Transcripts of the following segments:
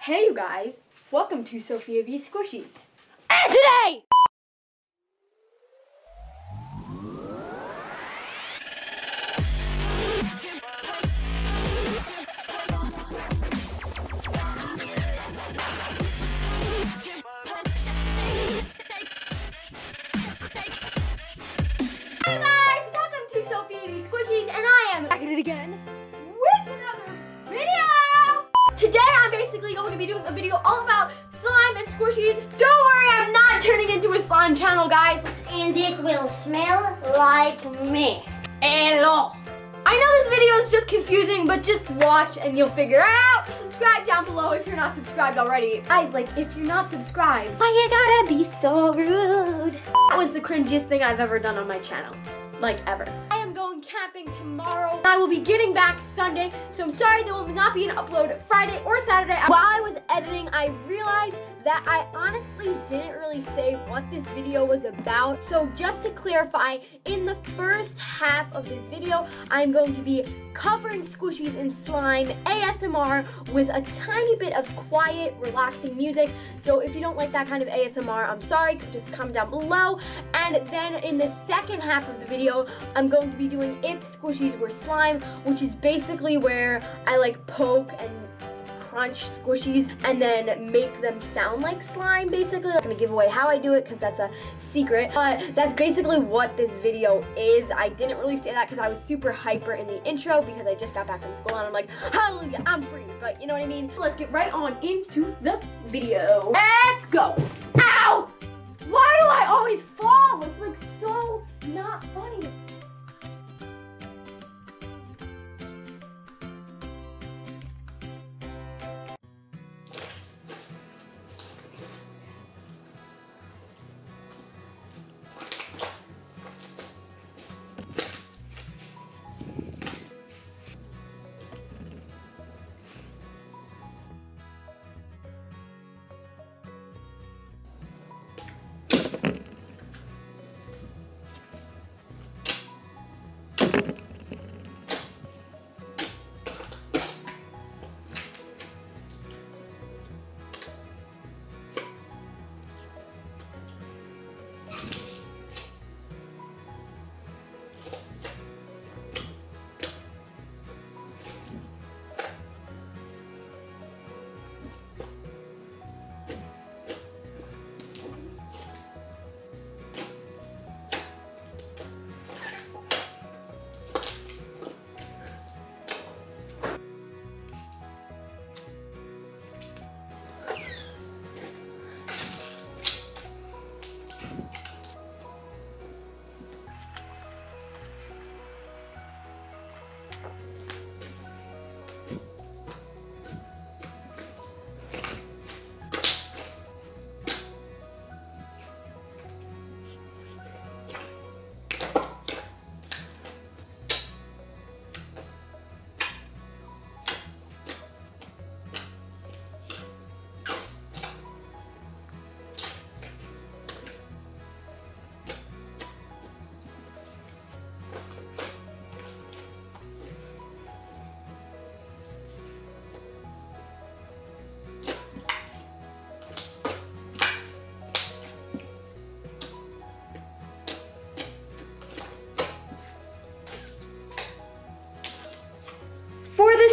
Hey you guys, welcome to Sophia V Squishies. And today! Hey guys, welcome to Sophia V Squishies, and I am back at it again with another video! Today I'm basically going to be doing a video all about slime and squishies. Don't worry, I'm not turning into a slime channel, guys. And it will smell like me. Hello. I know this video is just confusing, but just watch and you'll figure it out. Subscribe down below if you're not subscribed already. Guys, like, if you're not subscribed, why you gotta be so rude? That was the cringiest thing I've ever done on my channel. Like, ever. I am going camping tomorrow. I will be getting back Sunday, so I'm sorry there will not be an upload Friday or Saturday. While I was editing, I realized that I honestly didn't really say what this video was about. So just to clarify, in the first half of this video, I'm going to be covering squishies in slime ASMR with a tiny bit of quiet, relaxing music. So if you don't like that kind of ASMR, I'm sorry, just comment down below. And then in the second half of the video, I'm going to be doing if squishies were slime, which is basically where I like poke and crunch squishies and then make them sound like slime. Basically, I'm gonna give away how I do it because that's a secret, but that's basically what this video is. I didn't really say that because I was super hyper in the intro because I just got back from school and I'm like, hallelujah, I'm free, but you know what I mean? Let's get right on into the video. Let's go. Ow! Why do I always fall? It's like so not funny.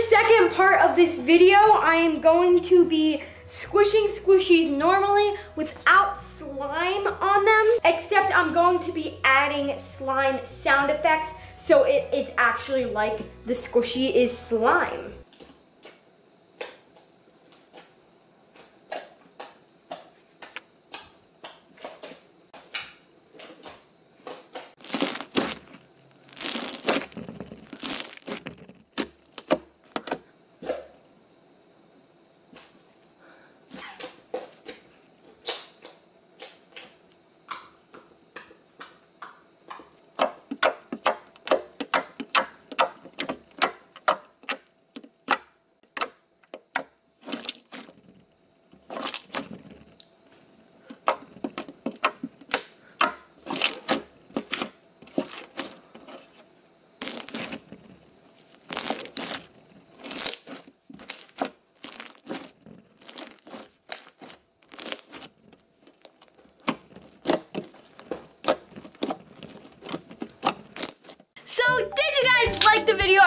Second part of this video, I am going to be squishing squishies normally without slime on them, except I'm going to be adding slime sound effects so it's actually like the squishy is slime.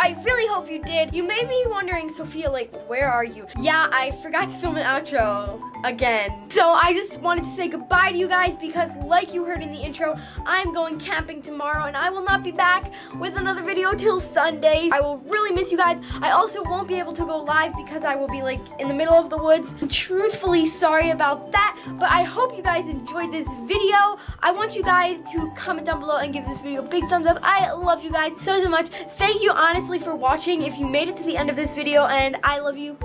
I really hope you did. You may be wondering, Sophia, like, where are you? Yeah, I forgot to film an outro again. So I just wanted to say goodbye to you guys because like you heard in the intro, I'm going camping tomorrow and I will not be back with another video till Sunday. I will really miss you guys. I also won't be able to go live because I will be like in the middle of the woods. I'm truthfully sorry about that, but I hope you guys enjoyed this video. I want you guys to comment down below and give this video a big thumbs up. I love you guys so much. Thank you honestly for watching if you made it to the end of this video, and I love you.